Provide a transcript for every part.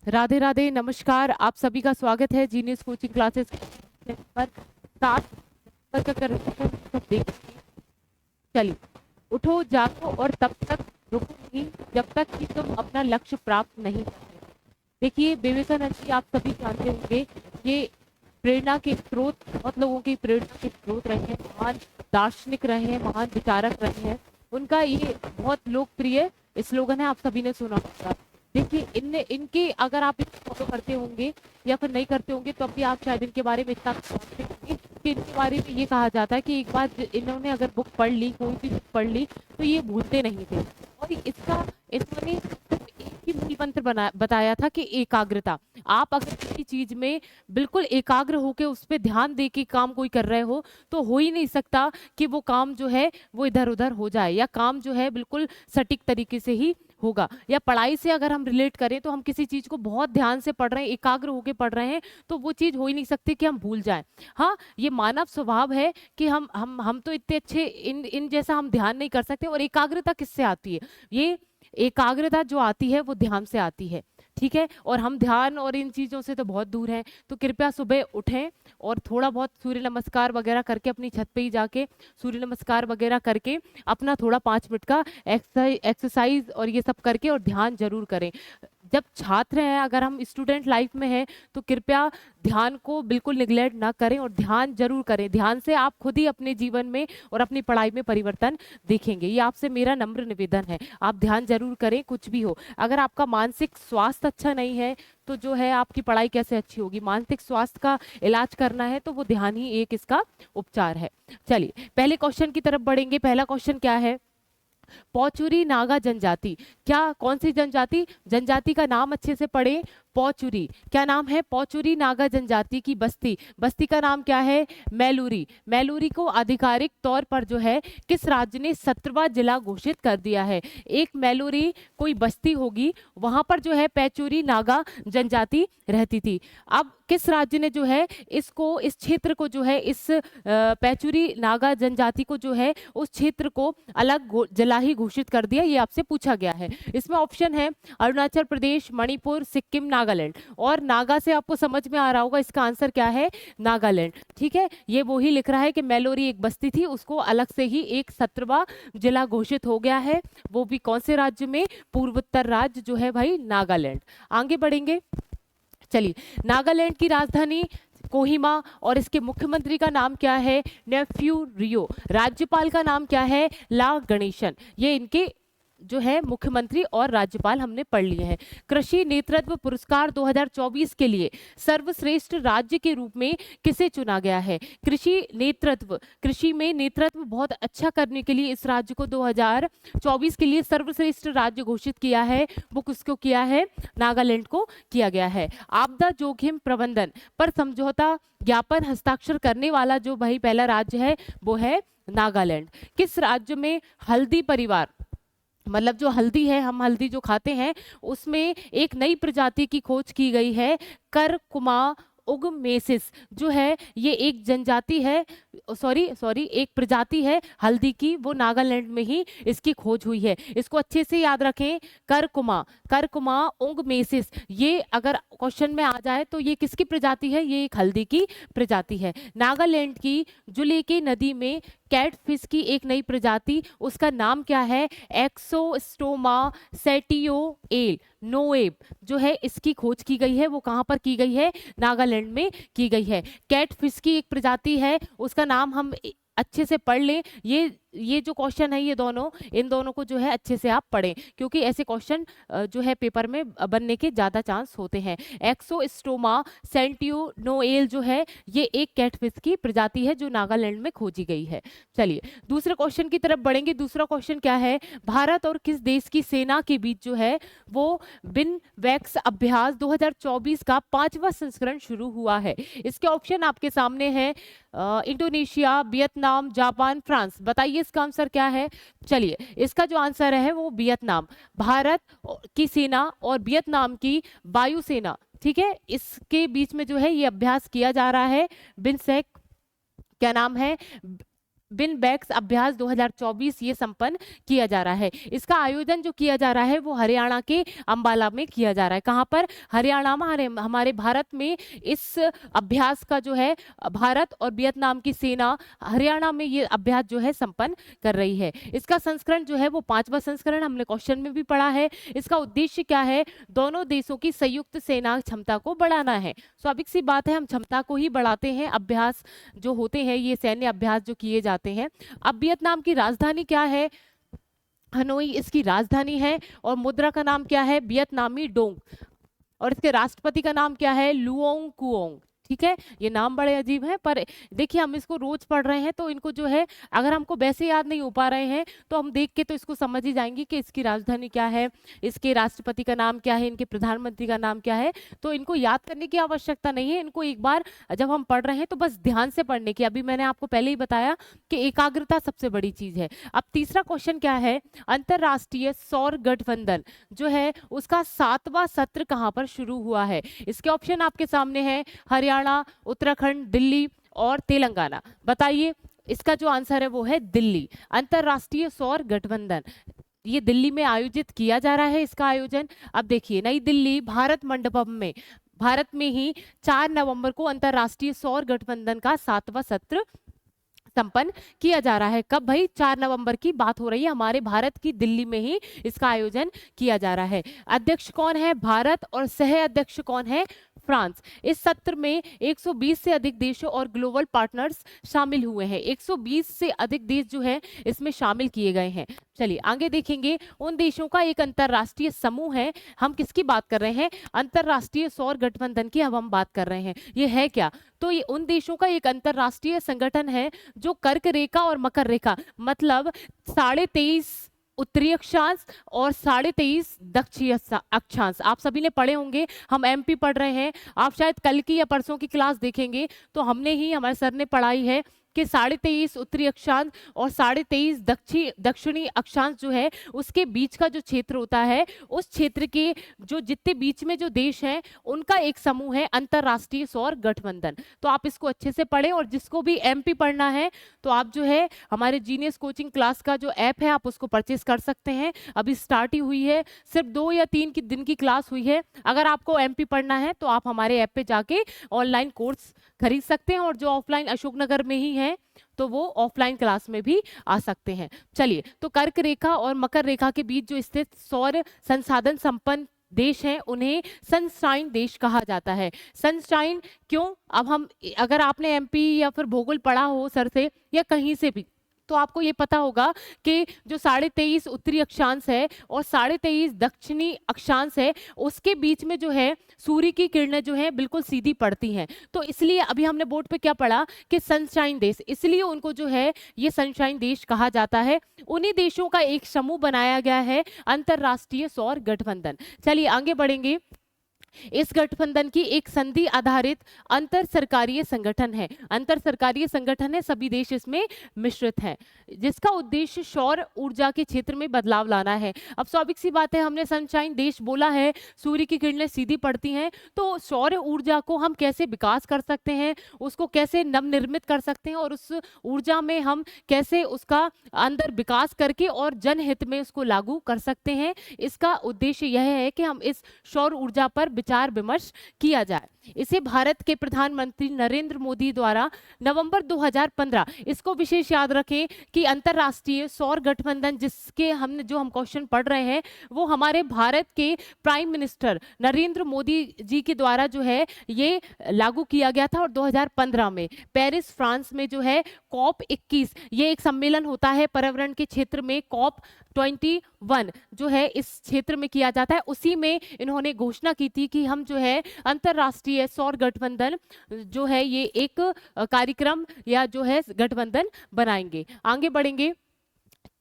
राधे राधे, नमस्कार। आप सभी का स्वागत है जीनियस कोचिंग क्लासेस पर। 7 का कर सब देख। चलिए, उठो जागो और तब तक रुको नहीं जब तक कि तुम अपना लक्ष्य प्राप्त नहीं करते। देखिए, विवेकानंद जी आप सभी जानते होंगे, ये प्रेरणा के स्रोत, बहुत लोगों की प्रेरणा के स्रोत रहे हैं, महान दार्शनिक रहे हैं, महान विचारक रहे हैं। उनका ये बहुत लोकप्रिय स्लोगन है, आप सभी ने सुना होगा। देखिए, इनके अगर आप इसको फॉलो करते होंगे या फिर नहीं करते होंगे तो अभी आप शायद इनके बारे में इतना समझते होंगे कि इनके बारे में ये कहा जाता है कि एक बार इन्होंने अगर बुक पढ़ ली, कोई भी बुक पढ़ ली, तो ये भूलते नहीं थे। और इसका इन्होंने सिर्फ एक ही मूल मंत्र बताया था कि एकाग्रता। आप अगर किसी चीज में बिल्कुल एकाग्र होकर उस पर ध्यान दे के काम कोई कर रहे हो तो हो ही नहीं सकता कि वो काम जो है वो इधर उधर हो जाए, या काम जो है बिल्कुल सटीक तरीके से ही होगा। या पढ़ाई से अगर हम रिलेट करें तो हम किसी चीज को बहुत ध्यान से पढ़ रहे हैं, एकाग्र होकर पढ़ रहे हैं, तो वो चीज हो ही नहीं सकती कि हम भूल जाएं। हाँ, ये मानव स्वभाव है कि हम तो इतने अच्छे इन इन जैसा हम ध्यान नहीं कर सकते। और एकाग्रता किससे आती है? ये एकाग्रता जो आती है वो ध्यान से आती है। ठीक है, और हम ध्यान और इन चीजों से तो बहुत दूर हैं। तो कृपया सुबह उठें और थोड़ा बहुत सूर्य नमस्कार वगैरह करके, अपनी छत पे ही जाके सूर्य नमस्कार वगैरह करके अपना थोड़ा 5 मिनट का एक्सरसाइज और ये सब करके और ध्यान जरूर करें। जब छात्र हैं, अगर हम स्टूडेंट लाइफ में हैं, तो कृपया ध्यान को बिल्कुल निगलेक्ट ना करें और ध्यान जरूर करें। ध्यान से आप खुद ही अपने जीवन में और अपनी पढ़ाई में परिवर्तन देखेंगे। ये आपसे मेरा नम्र निवेदन है, आप ध्यान जरूर करें कुछ भी हो। अगर आपका मानसिक स्वास्थ्य अच्छा नहीं है तो जो है आपकी पढ़ाई कैसे अच्छी होगी? मानसिक स्वास्थ्य का इलाज करना है तो वो ध्यान ही एक इसका उपचार है। चलिए, पहले क्वेश्चन की तरफ बढ़ेंगे। पहला क्वेश्चन क्या है? पौचुरी नागा जनजाति, क्या कौन सी जनजाति? जनजाति का नाम अच्छे से पढ़े। पौचुरी, क्या नाम है? पौचुरी नागा जनजाति की बस्ती, बस्ती का नाम क्या है? मैलूरी। मैलूरी को आधिकारिक तौर पर जो है किस राज्य ने 17वां जिला घोषित कर दिया है? एक मैलूरी कोई बस्ती होगी, वहां पर जो है पैचुरी नागा जनजाति रहती थी। अब किस राज्य ने जो है इसको, इस क्षेत्र को जो है, इस पैचुरी नागा जनजाति को जो है उस क्षेत्र को अलग जिला ही घोषित कर दिया? ये आपसे पूछा गया है। इसमें ऑप्शन है अरुणाचल प्रदेश, मणिपुर, सिक्किम, नागालैंड। और नागा से आपको समझ में आ रहा होगा, इसका आंसर क्या है? नागालैंड। ठीक है, ये वो ही लिख रहा है कि मैलोरी एक बस्ती थी, उसको अलग से ही एक 17वां जिला घोषित हो गया है। वो भी कौन से राज्य में? पूर्वोत्तर राज्य जो है भाई, नागालैंड। आगे बढ़ेंगे। चलिए, नागालैंड की राजधानी कोहिमा और इसके मुख्यमंत्री का नाम क्या है? नेफ्यू रियो। राज्यपाल का नाम क्या है? ला गणेशन। ये इनके जो है मुख्यमंत्री और राज्यपाल हमने पढ़ लिए हैं। कृषि नेतृत्व पुरस्कार 2024 के लिए सर्वश्रेष्ठ राज्य के रूप में किसे चुना गया है? कृषि नेतृत्व, कृषि में नेतृत्व बहुत अच्छा करने के लिए इस राज्य को 2024 के लिए सर्वश्रेष्ठ राज्य घोषित किया है। वो किसको किया है? नागालैंड को किया गया है। आपदा जोखिम प्रबंधन पर समझौता ज्ञापन हस्ताक्षर करने वाला जो भाई पहला राज्य है वो है नागालैंड। किस राज्य में हल्दी परिवार, मतलब जो हल्दी है, हम हल्दी जो खाते हैं, उसमें एक नई प्रजाति की खोज की गई है? करकुमा उगमेसिस जो है, ये एक जनजाति है, सॉरी एक प्रजाति है हल्दी की, वो नागालैंड में ही इसकी खोज हुई है। इसको अच्छे से याद रखें, करकुमा, करकुमा उगमेसिस। ये अगर क्वेश्चन में आ जाए तो ये किसकी प्रजाति है? ये एक हल्दी की प्रजाति है। नागालैंड की जुलेके नदी में कैटफिश की एक नई प्रजाति, उसका नाम क्या है? एक्सोस्टोमा सेटियोएल नोएब जो है, इसकी खोज की गई है। वो कहां पर की गई है? नागालैंड में की गई है। कैटफिश की एक प्रजाति है, उसका नाम हम अच्छे से पढ़ लें। ये जो क्वेश्चन है, ये दोनों, इन दोनों को जो है अच्छे से आप पढ़ें, क्योंकि ऐसे क्वेश्चन जो है पेपर में बनने के ज्यादा चांस होते हैं। एक्सोस्टोमा सेंटियोनोएल जो है, ये एक कैटफिश की प्रजाति है जो नागालैंड में खोजी गई है। चलिए, दूसरे क्वेश्चन की तरफ बढ़ेंगे। दूसरा क्वेश्चन क्या है? भारत और किस देश की सेना के बीच जो है वो बिन वैक्स अभ्यास 2024 का 5वां संस्करण शुरू हुआ है? इसके ऑप्शन आपके सामने हैं, इंडोनेशिया, वियतनाम, जापान, फ्रांस। बताइए इसका आंसर क्या है? चलिए, इसका जो आंसर है वो वियतनाम। भारत की सेना और वियतनाम की वायुसेना, ठीक है, इसके बीच में जो है ये अभ्यास किया जा रहा है। बिनसेक, क्या नाम है? बिन बैक्स अभ्यास 2024 ये संपन्न किया जा रहा है। इसका आयोजन जो किया जा रहा है वो हरियाणा के अंबाला में किया जा रहा है। कहाँ पर? हरियाणा में, हमारे भारत में इस अभ्यास का जो है भारत और वियतनाम की सेना हरियाणा में ये अभ्यास जो है संपन्न कर रही है। इसका संस्करण जो है वो 5वां संस्करण, हमने क्वेश्चन में भी पढ़ा है। इसका उद्देश्य क्या है? दोनों देशों की संयुक्त सेना क्षमता को बढ़ाना है। स्वाभाविक सी बात है, हम क्षमता को ही बढ़ाते हैं। अभ्यास जो होते हैं, ये सैन्य अभ्यास जो किए जाते हैं। अब वियतनाम की राजधानी क्या है? हनोई इसकी राजधानी है। और मुद्रा का नाम क्या है? वियतनामी डोंग। और इसके राष्ट्रपति का नाम क्या है? Luong Cuong. ठीक है, ये नाम बड़े अजीब हैं, पर देखिए हम इसको रोज पढ़ रहे हैं तो इनको जो है अगर हमको वैसे याद नहीं हो पा रहे हैं तो हम देख के तो इसको समझ ही जाएंगे कि इसकी राजधानी क्या है, इसके राष्ट्रपति का नाम क्या है, इनके प्रधानमंत्री का नाम क्या है। तो इनको याद करने की आवश्यकता नहीं है। इनको एक बार जब हम पढ़ रहे हैं तो बस ध्यान से पढ़ने की, अभी मैंने आपको पहले ही बताया कि एकाग्रता सबसे बड़ी चीज है। अब तीसरा क्वेश्चन क्या है? अंतरराष्ट्रीय सौर गठबंधन जो है उसका 7वां सत्र कहाँ पर शुरू हुआ है? इसके ऑप्शन आपके सामने है, हरियाणा, उत्तराखंड, दिल्ली और तेलंगाना। बताइए, इसका जो आंसर है वो है दिल्ली। अंतरराष्ट्रीय सौर गठबंधन ये दिल्ली में आयोजित किया जा रहा है। इसका आयोजन अब देखिए, नई दिल्ली भारत मंडपम में, भारत में ही 4 नवंबर को अंतरराष्ट्रीय सौर गठबंधन का 7वां सत्र संपन्न किया जा रहा है। कब भाई? 4 नवंबर की बात हो रही है, हमारे भारत की दिल्ली में ही इसका आयोजन किया जा रहा है। अध्यक्ष कौन है? भारत। और सह अध्यक्ष कौन है? फ्रांस। इस सत्र में 120 से अधिक देशों और ग्लोबल पार्टनर्स शामिल हुए हैं। 120 से अधिक देश जो है इसमें शामिल किए गए हैं। चलिए आगे देखेंगे, उन देशों का एक अंतरराष्ट्रीय समूह है। हम किसकी बात कर रहे हैं? अंतरराष्ट्रीय सौर गठबंधन की अब हम बात कर रहे हैं। ये है क्या? तो ये उन देशों का एक अंतरराष्ट्रीय संगठन है जो कर्क रेखा और मकर रेखा, मतलब 23.5 उत्तरी अक्षांश और 23.5 दक्षिणी अक्षांश। आप सभी ने पढ़े होंगे, हम एमपी पढ़ रहे हैं। आप शायद कल की या परसों की क्लास देखेंगे तो हमने ही, हमारे सर ने पढ़ाई है कि 23.5 उत्तरी अक्षांश और 23.5 दक्षिणी अक्षांश जो है उसके बीच का जो क्षेत्र होता है, उस क्षेत्र के जो जितने बीच में जो देश हैं उनका एक समूह है अंतरराष्ट्रीय सौर गठबंधन। तो आप इसको अच्छे से पढ़ें। और जिसको भी एमपी पढ़ना है तो आप जो है हमारे जीनियस कोचिंग क्लास का जो ऐप है आप उसको परचेज कर सकते हैं। अभी स्टार्ट ही हुई है, सिर्फ 2 या 3 दिन की क्लास हुई है। अगर आपको एमपी पढ़ना है तो आप हमारे ऐप पे जाके ऑनलाइन कोर्स खरीद सकते हैं, और जो ऑफलाइन अशोकनगर में ही है तो वो ऑफलाइन क्लास में भी आ सकते हैं। चलिए, तो कर्क रेखा और मकर रेखा के बीच जो स्थित सौर संसाधन संपन्न देश हैं उन्हें सनशाइन देश कहा जाता है। सनशाइन क्यों? अब हम, अगर आपने एमपी या फिर भूगोल पढ़ा हो सर से या कहीं से भी, तो आपको ये पता होगा कि जो 23.5 उत्तरी अक्षांश है और 23.5 दक्षिणी अक्षांश है उसके बीच में जो है सूर्य की किरणें जो है बिल्कुल सीधी पड़ती हैं। तो इसलिए अभी हमने बोर्ड पे क्या पढ़ा कि सनशाइन देश, इसलिए उनको जो है ये सनशाइन देश कहा जाता है। उन्हीं देशों का एक समूह बनाया गया है अंतरराष्ट्रीय सौर गठबंधन। चलिए आगे बढ़ेंगे। इस गठबंधन की एक संधि आधारित अंतर सरकारीय संगठन है। अंतर सरकारीय संगठन है, सभी देश इसमें मिश्रित हैं, जिसका उद्देश्य सौर ऊर्जा के क्षेत्र में बदलाव लाना है। अब स्वाभाविक सी बात है, हमने सनशाइन देश बोला है, सूर्य की किरणें सीधी पड़ती हैं, तो सौर ऊर्जा को हम कैसे विकास कर सकते हैं, उसको कैसे नवनिर्मित कर सकते हैं, और उस ऊर्जा में हम कैसे उसका अंदर विकास करके और जनहित में उसको लागू कर सकते हैं। इसका उद्देश्य यह है कि हम इस सौर ऊर्जा पर विचार विमर्श किया जाए। इसे भारत के प्रधानमंत्री नरेंद्र मोदी द्वारा नवंबर 2015, इसको विशेष याद रखें कि अंतरराष्ट्रीय सौर गठबंधन जिसके हम क्वेश्चन पढ़ रहे हैं वो हमारे भारत के प्राइम मिनिस्टर नरेंद्र मोदी जी के द्वारा जो है ये लागू किया गया था। और 2015 में पेरिस फ्रांस में जो है COP21 ये एक सम्मेलन होता है पर्यावरण के क्षेत्र में, COP21 जो है इस क्षेत्र में किया जाता है। उसी में इन्होंने घोषणा की थी कि हम जो है अंतरराष्ट्रीय सौर गठबंधन जो है ये एक कार्यक्रम या जो है गठबंधन बनाएंगे। आगे बढ़ेंगे।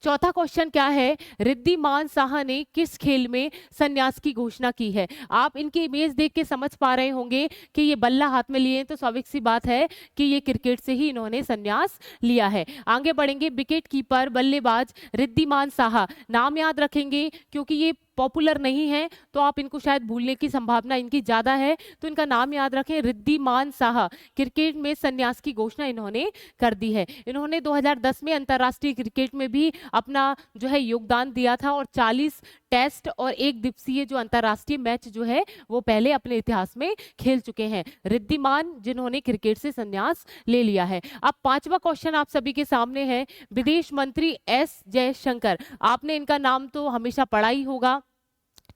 चौथा क्वेश्चन क्या है? रिद्धिमान साहा ने किस खेल में संन्यास की घोषणा की है? आप इनकी इमेज देख के समझ पा रहे होंगे कि ये बल्ला हाथ में लिए हैं, तो स्वाभाविक सी बात है कि ये क्रिकेट से ही इन्होंने संन्यास लिया है। आगे बढ़ेंगे। विकेट कीपर बल्लेबाज रिद्धिमान साहा, नाम याद रखेंगे क्योंकि ये पॉपुलर नहीं है तो आप इनको शायद भूलने की संभावना इनकी ज्यादा है, तो इनका नाम याद रखें, रिद्धिमान साहा। क्रिकेट में संन्यास की घोषणा इन्होंने कर दी है। इन्होंने 2010 में अंतर्राष्ट्रीय क्रिकेट में भी अपना जो है योगदान दिया था और 40 टेस्ट और एक दिवसीय जो अंतर्राष्ट्रीय मैच जो है वो पहले अपने इतिहास में खेल चुके हैं, रिद्धिमान, जिन्होंने क्रिकेट से संन्यास ले लिया है। अब पांचवा क्वेश्चन आप सभी के सामने है, विदेश मंत्री एस जयशंकर। आपने इनका नाम तो हमेशा पढ़ा ही होगा,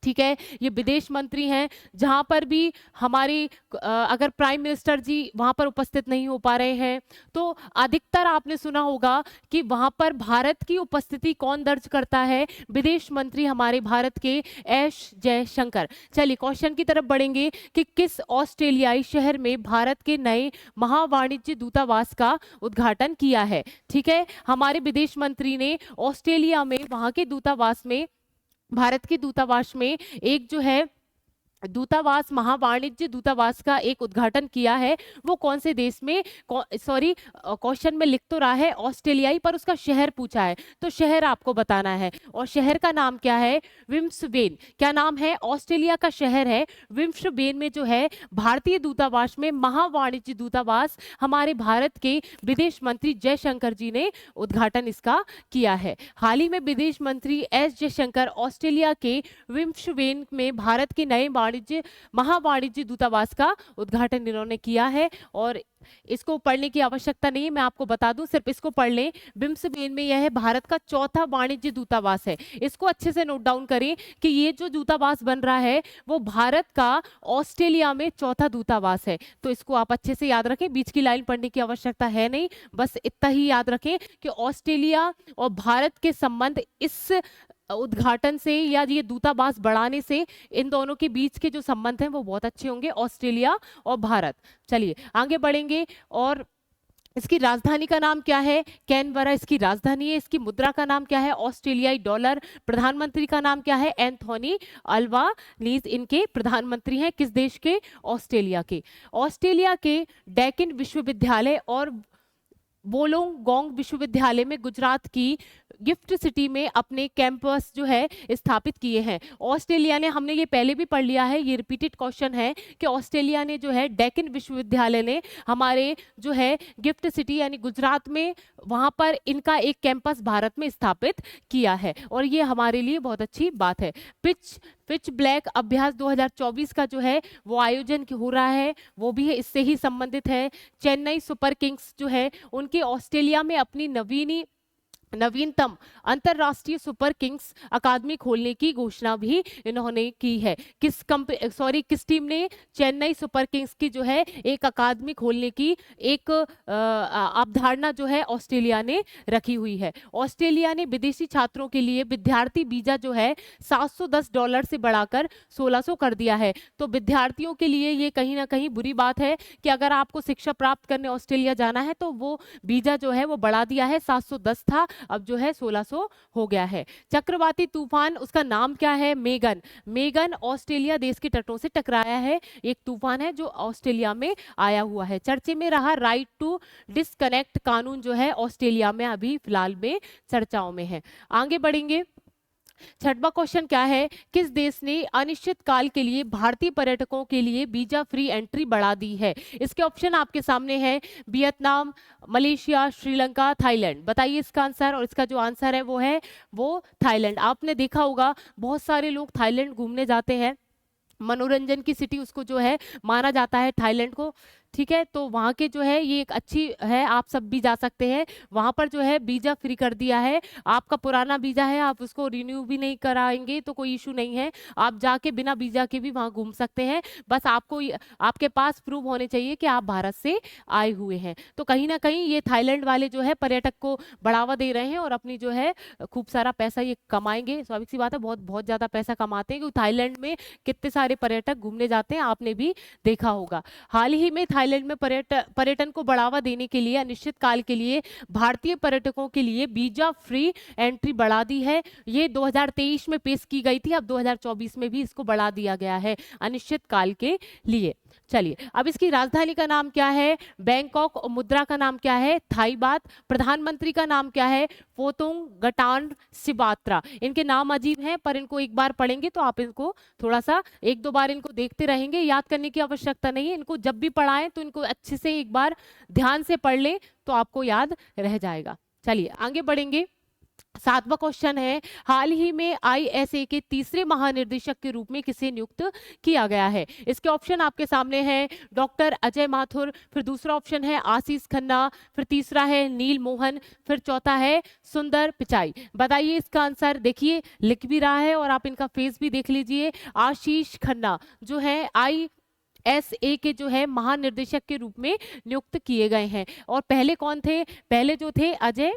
ठीक है। ये विदेश मंत्री हैं, जहां पर भी हमारी अगर प्राइम मिनिस्टर जी वहां पर उपस्थित नहीं हो पा रहे हैं तो अधिकतर आपने सुना होगा कि वहां पर भारत की उपस्थिति कौन दर्ज करता है, विदेश मंत्री हमारे भारत के एस जयशंकर। चलिए क्वेश्चन की तरफ बढ़ेंगे कि किस ऑस्ट्रेलियाई शहर में भारत के नए महावाणिज्य दूतावास का उद्घाटन किया है। ठीक है, हमारे विदेश मंत्री ने ऑस्ट्रेलिया में वहां के दूतावास में, भारत के दूतावास में एक जो है दूतावास, महावाणिज्य दूतावास का एक उद्घाटन किया है। वो कौन से देश में, सॉरी क्वेश्चन में लिख तो रहा है ऑस्ट्रेलियाई, पर उसका शहर पूछा है तो शहर आपको बताना है, और शहर का नाम क्या है, विम्सबेन। क्या नाम है, ऑस्ट्रेलिया का शहर है विम्सबेन में जो है भारतीय दूतावास में महावाणिज्य दूतावास हमारे भारत के विदेश मंत्री जयशंकर जी ने उद्घाटन इसका किया है। हाल ही में विदेश मंत्री एस जयशंकर ऑस्ट्रेलिया के विम्सबेन में भारत के नए महावाणिज्य दूतावास का उद्घाटन इन्होंने किया है। और इसको पढ़ने की आवश्यकता नहीं है, मैं आपको बता दूं, सिर्फ इसको पढ़ लें। विम्सबेन में यह है भारत का चौथा वाणिज्य दूतावास है। इसको अच्छे से नोट डाउन करें कि ये जो दूतावास बन रहा है वो भारत का ऑस्ट्रेलिया में चौथा दूतावास है। तो इसको आप अच्छे से याद रखें, बीच की लाइन पढ़ने की आवश्यकता है नहीं, बस इतना ही याद रखें कि ऑस्ट्रेलिया और भारत के संबंध इस उद्घाटन से या ये दूतावास बढ़ाने से इन दोनों के बीच के जो संबंध हैं वो बहुत अच्छे होंगे, ऑस्ट्रेलिया और भारत। चलिए आगे बढ़ेंगे। और इसकी राजधानी का नाम क्या है, कैनबरा इसकी राजधानी है। इसकी मुद्रा का नाम क्या है, ऑस्ट्रेलियाई डॉलर। प्रधानमंत्री का नाम क्या है, एंथोनी अल्बानीज इनके प्रधानमंत्री हैं। किस देश के, ऑस्ट्रेलिया के। ऑस्ट्रेलिया के डेकिन विश्वविद्यालय और वोलोंगोंग विश्वविद्यालय में गुजरात की गिफ्ट सिटी में अपने कैंपस जो है स्थापित किए हैं। ऑस्ट्रेलिया ने, हमने ये पहले भी पढ़ लिया है, ये रिपीटेड क्वेश्चन है कि ऑस्ट्रेलिया ने जो है डेक्कन विश्वविद्यालय ने हमारे जो है गिफ्ट सिटी यानी गुजरात में वहां पर इनका एक कैंपस भारत में स्थापित किया है, और ये हमारे लिए बहुत अच्छी बात है। पिच ब्लैक अभ्यास 2024 का जो है वो आयोजन हो रहा है, वो भी है इससे ही संबंधित है। चेन्नई सुपर किंग्स जो है उनके ऑस्ट्रेलिया में अपनी नवीनतम अंतरराष्ट्रीय सुपर किंग्स अकादमी खोलने की घोषणा भी इन्होंने की है। किस टीम ने, चेन्नई सुपर किंग्स की जो है एक अकादमी खोलने की एक अवधारणा जो है ऑस्ट्रेलिया ने रखी हुई है। ऑस्ट्रेलिया ने विदेशी छात्रों के लिए विद्यार्थी वीजा जो है $710 से बढ़ाकर 1600 कर दिया है। तो विद्यार्थियों के लिए ये कहीं ना कहीं बुरी बात है कि अगर आपको शिक्षा प्राप्त करने ऑस्ट्रेलिया जाना है तो वो वीजा जो है वो बढ़ा दिया है, 710 था अब जो है 1600 हो गया है। चक्रवाती तूफान, उसका नाम क्या है, मेगन। मेगन ऑस्ट्रेलिया देश के तटों से टकराया है, एक तूफान है जो ऑस्ट्रेलिया में आया हुआ है। चर्चे में रहा राइट टू डिस्कनेक्ट कानून जो है ऑस्ट्रेलिया में अभी फिलहाल में चर्चाओं में है। आगे बढ़ेंगे। छठवां क्वेश्चन क्या है, किस देश ने अनिश्चित काल के लिए भारतीय पर्यटकों के लिए वीजा फ्री एंट्री बढ़ा दी है। इसके ऑप्शन आपके सामने है, वियतनाम, मलेशिया, श्रीलंका, थाईलैंड। बताइए इसका आंसर, और इसका जो आंसर है वो थाईलैंड। आपने देखा होगा बहुत सारे लोग थाईलैंड घूमने जाते हैं, मनोरंजन की सिटी उसको जो है माना जाता है थाईलैंड को, ठीक है। तो वहाँ के जो है ये एक अच्छी है, आप सब भी जा सकते हैं। वहाँ पर जो है वीजा फ्री कर दिया है, आपका पुराना वीजा है आप उसको रिन्यू भी नहीं कराएंगे तो कोई इशू नहीं है, आप जाके बिना वीजा के भी वहाँ घूम सकते हैं। बस आपको आपके पास प्रूफ होने चाहिए कि आप भारत से आए हुए हैं। तो कहीं ना कहीं ये थाईलैंड वाले जो है पर्यटक को बढ़ावा दे रहे हैं और अपनी जो है खूब सारा पैसा ये कमाएंगे। स्वाभाविक सी बात है, बहुत बहुत ज्यादा पैसा कमाते हैं, क्योंकि थाईलैंड में कितने सारे पर्यटक घूमने जाते हैं, आपने भी देखा होगा। हाल ही में थाईलैंड में पर्यटन को बढ़ावा देने के लिए अनिश्चित काल के लिए भारतीय पर्यटकों के लिए वीजा फ्री एंट्री बढ़ा दी है। ये 2023 में पेश की गई थी, अब 2024 में भी इसको बढ़ा दिया गया है अनिश्चित काल के लिए। चलिए, अब इसकी राजधानी का नाम क्या है? बैंकॉक। और मुद्रा का नाम क्या है? थाई बात। प्रधानमंत्री का नाम क्या है? फोतुंग गटान सिबात्रा। इनके नाम अजीब हैं, पर इनको एक बार पढ़ेंगे तो आप इनको थोड़ा सा एक दो बार इनको देखते रहेंगे, याद करने की आवश्यकता नहीं है। इनको जब भी पढ़ाएं तो इनको अच्छे से एक बार ध्यान से पढ़ लें तो आपको याद रह जाएगा। चलिए आगे बढ़ेंगे। 7वां क्वेश्चन है, हाल ही में आईएसए के तीसरे महानिर्देशक के रूप में किसे नियुक्त किया गया है? इसके ऑप्शन आपके सामने हैं, डॉक्टर अजय माथुर, फिर दूसरा ऑप्शन है आशीष खन्ना, फिर तीसरा है नील मोहन, फिर चौथा है सुंदर पिचाई। बताइए इसका आंसर। देखिए लिख भी रहा है और आप इनका फेस भी देख लीजिए। आशीष खन्ना जो है ISA के जो है महानिर्देशक के रूप में नियुक्त किए गए हैं। और पहले कौन थे? पहले जो थे अजय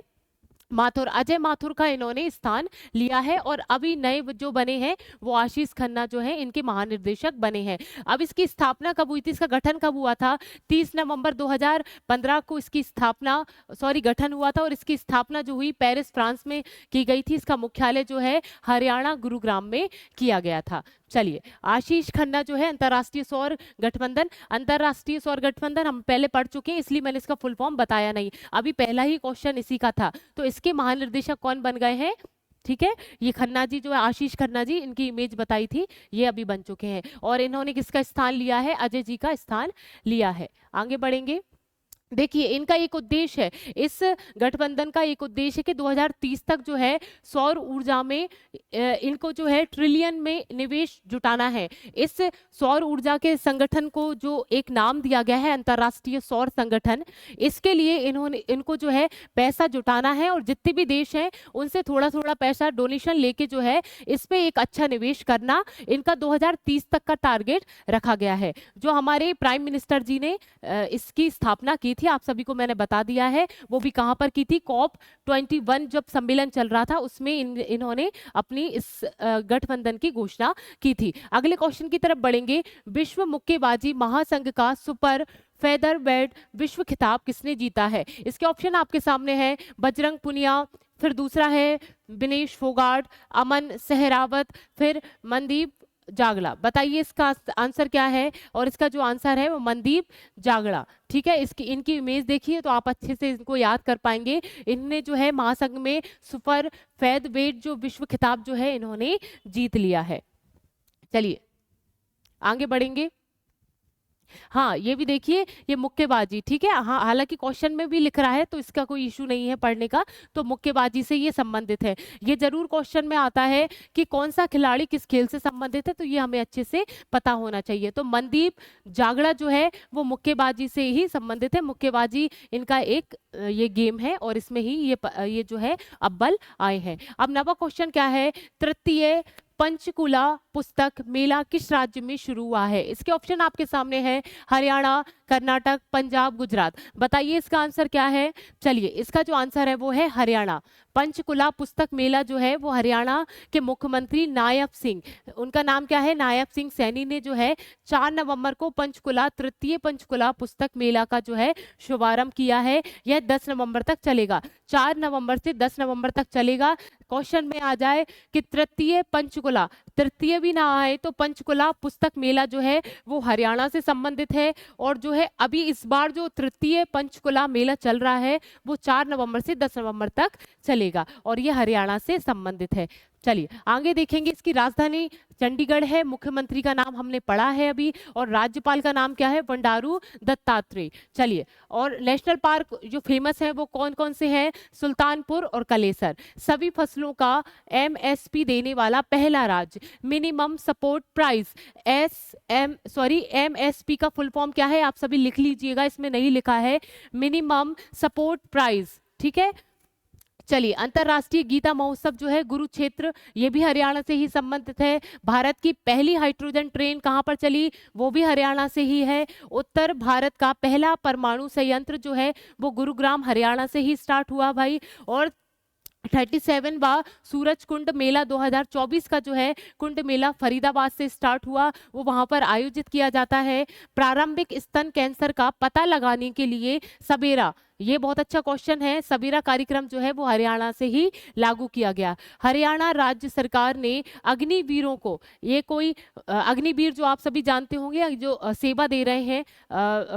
माथुर का इन्होंने स्थान लिया है, और अभी नए जो बने हैं वो आशीष खन्ना जो है इनके महानिर्देशक बने हैं। अब इसकी स्थापना कब हुई थी? इसका गठन कब हुआ था? 30 नवंबर 2015 को इसकी गठन हुआ था, और इसकी स्थापना जो हुई पेरिस फ्रांस में की गई थी। इसका मुख्यालय जो है हरियाणा गुरुग्राम में किया गया था। चलिए, आशीष खन्ना जो है अंतर्राष्ट्रीय सौर गठबंधन हम पहले पढ़ चुके हैं, इसलिए मैंने इसका फुल फॉर्म बताया नहीं। अभी पहला ही क्वेश्चन इसी का था। तो इसके महानिर्देशक कौन बन गए हैं? ठीक है, ये खन्ना जी जो है, आशीष खन्ना जी, इनकी इमेज बताई थी, ये अभी बन चुके हैं। और इन्होंने किसका स्थान लिया है? अजय जी का स्थान लिया है। आगे बढ़ेंगे। देखिए इनका एक उद्देश्य है, इस गठबंधन का एक उद्देश्य है कि 2030 तक जो है सौर ऊर्जा में इनको जो है ट्रिलियन में निवेश जुटाना है। इस सौर ऊर्जा के संगठन को जो एक नाम दिया गया है अंतर्राष्ट्रीय सौर संगठन, इसके लिए इनको जो है पैसा जुटाना है, और जितने भी देश हैं उनसे थोड़ा थोड़ा पैसा डोनेशन लेके जो है इस पे एक अच्छा निवेश करना, इनका 2030 तक का टारगेट रखा गया है। जो हमारे प्राइम मिनिस्टर जी ने इसकी स्थापना की थी, आप सभी को मैंने बता दिया है, वो भी कहां पर की थी? COP21 जब सम्मेलन चल रहा था उसमें इन्होंने अपनी इस गठबंधन की घोषणा की थी। अगले क्वेश्चन की तरफ बढ़ेंगे। विश्व मुक्केबाजी महासंघ का सुपर फेदर वेट विश्व खिताब किसने जीता है? इसके ऑप्शन आपके सामने है, बजरंग पुनिया, फिर दूसरा है विनेश फोगाट, अमन सहरावत, फिर मनदीप जागड़ा। बताइए इसका आंसर क्या है? और इसका जो आंसर है वो मनदीप जागड़ा। ठीक है, इनकी इमेज देखिए तो आप अच्छे से इनको याद कर पाएंगे। इनने जो है महासंघ में सुपर फेद वेट जो विश्व खिताब जो है इन्होंने जीत लिया है। चलिए आगे बढ़ेंगे। हाँ, ये भी देखिए, ये मुक्केबाजी, ठीक है, हाँ, हालांकि क्वेश्चन में भी लिख रहा है तो इसका कोई इशू नहीं है पढ़ने का, तो मुक्केबाजी से ये संबंधित है। ये जरूर क्वेश्चन में आता है कि कौन सा खिलाड़ी किस खेल से संबंधित है, तो ये हमें अच्छे से पता होना चाहिए। तो मनदीप जागड़ा जो है वो मुक्केबाजी से ही संबंधित है। मुक्केबाजी इनका एक ये गेम है और इसमें ही ये जो है अव्वल आए हैं। अब नवा क्वेश्चन क्या है? तृतीय पंचकुला पुस्तक मेला किस राज्य में शुरू हुआ है? इसके ऑप्शन आपके सामने है, हरियाणा, कर्नाटक, पंजाब, गुजरात। बताइए इसका आंसर क्या है? चलिए, इसका जो आंसर है वो है हरियाणा। पंचकुला पुस्तक मेला जो है वो हरियाणा के मुख्यमंत्री नायब सिंह, उनका नाम क्या है? नायब सिंह सैनी ने जो है 4 नवंबर को तृतीय पंचकुला पुस्तक मेला का जो है शुभारंभ किया है। यह 10 नवंबर तक चलेगा, 4 नवंबर से 10 नवंबर तक चलेगा। क्वेश्चन में आ जाए कि तृतीय पंचकुला, तृतीय भी ना आए तो पंचकुला पुस्तक मेला जो है वो हरियाणा से संबंधित है, और जो है अभी इस बार जो तृतीय पंचकुला मेला चल रहा है वो 4 नवंबर से 10 नवंबर तक चलेगा, और ये हरियाणा से संबंधित है। चलिए आगे देखेंगे। इसकी राजधानी चंडीगढ़ है, मुख्यमंत्री का नाम हमने पढ़ा है अभी, और राज्यपाल का नाम क्या है? बंडारू दत्तात्रेय। चलिए, और नेशनल पार्क जो फेमस है वो कौन कौन से हैं? सुल्तानपुर और कलेसर। सभी फसलों का MSP देने वाला पहला राज्य। मिनिमम सपोर्ट प्राइस, MSP का फुल फॉर्म क्या है? आप सभी लिख लीजिएगा, इसमें नहीं लिखा है, मिनिमम सपोर्ट प्राइस। ठीक है, चलिए, अंतरराष्ट्रीय गीता महोत्सव जो है कुरुक्षेत्र, ये भी हरियाणा से ही संबंधित है। भारत की पहली हाइड्रोजन ट्रेन कहाँ पर चली? वो भी हरियाणा से ही है। उत्तर भारत का पहला परमाणु संयंत्र जो है वो गुरुग्राम हरियाणा से ही स्टार्ट हुआ भाई। और 37वां सूरज कुंड मेला 2024 का जो है कुंड मेला फरीदाबाद से स्टार्ट हुआ, वो वहां पर आयोजित किया जाता है। प्रारंभिक स्तन कैंसर का पता लगाने के लिए सबेरा, ये बहुत अच्छा क्वेश्चन है, सबेरा कार्यक्रम जो है वो हरियाणा से ही लागू किया गया। हरियाणा राज्य सरकार ने अग्निवीरों को, ये कोई अग्निवीर जो आप सभी जानते होंगे जो सेवा दे रहे हैं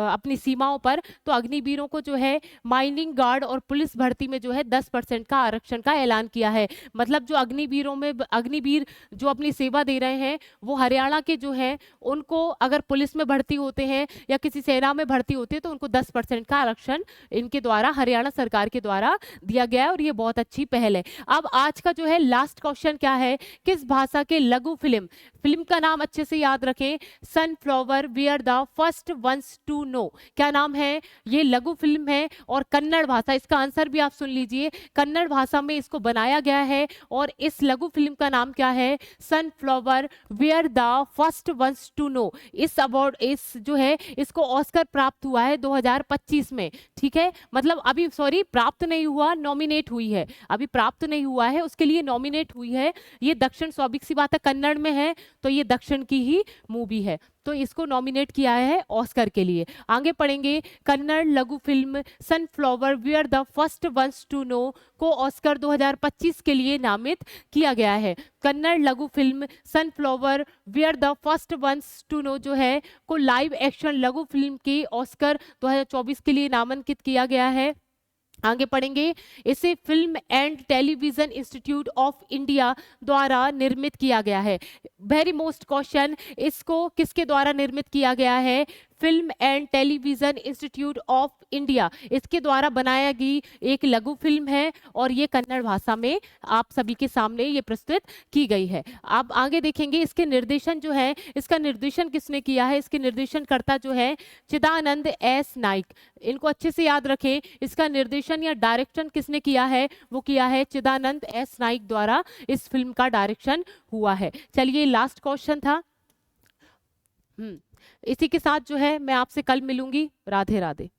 अपनी सीमाओं पर, तो अग्निवीरों को जो है माइनिंग गार्ड और पुलिस भर्ती में जो है 10% का आरक्षण का ऐलान किया है। मतलब जो अग्निवीरों में अग्निवीर जो अपनी सेवा दे रहे हैं वो हरियाणा के जो है उनको अगर पुलिस में भर्ती होते हैं या किसी सेना में भर्ती होते हैं तो उनको 10% का आरक्षण इनके द्वारा हरियाणा सरकार के द्वारा दिया गया है और ये बहुत अच्छी पहल है। अब आज का जो है लास्ट क्वेश्चन क्या है, किस भाषा के लघु फिल्म का नाम अच्छे से याद रखें, sunflower we are the first ones to know, क्या नाम है, ये लघु फिल्म है और कन्नड़ भाषा, इसका आंसर भी आप सुन लीजिए, कन्नड़ भाषा में इसको बनाया गया है और इस लघु फिल्म का नाम क्या है, sunflower we are the first ones to know. इस अवार्ड, इस जो है इसको ऑस्कर प्राप्त हुआ है 2025 में, ठीक है, मतलब अभी सॉरी प्राप्त नहीं हुआ, नॉमिनेट हुई है, अभी प्राप्त नहीं हुआ है, उसके लिए नॉमिनेट हुई है। ये दक्षिण, स्वाभाविक सी बात है कन्नड़ में है तो ये दक्षिण की ही मूवी है, तो इसको नॉमिनेट किया है ऑस्कर के लिए। आगे पढ़ेंगे, कन्नड़ लघु film sunflower we are the first ones to know को ऑस्कर 2025 के लिए नामित किया गया है। कन्नड़ लघु film sunflower we are the first ones to know जो है को लाइव एक्शन लघु फिल्म के ऑस्कर 2024 के लिए नामांकित किया गया है। आगे पढ़ेंगे, इसे film and television institute of India द्वारा निर्मित किया गया है। वेरी मोस्ट क्वेश्चन, इसको किसके द्वारा निर्मित किया गया है, film and television institute of India, इसके द्वारा बनाया गई एक लघु फिल्म है और ये कन्नड़ भाषा में आप सभी के सामने ये प्रस्तुत की गई है। आप आगे देखेंगे इसके निर्देशन जो है, इसका निर्देशन किसने किया है, इसके निर्देशनकर्ता जो है चिदानंद एस नाइक, इनको अच्छे से याद रखें, इसका निर्देशन या डायरेक्शन किसने किया है, वो किया है चिदानंद एस नाइक द्वारा इस फिल्म का डायरेक्शन हुआ है। चलिए लास्ट क्वेश्चन था। इसी के साथ जो है मैं आपसे कल मिलूंगी। राधे राधे।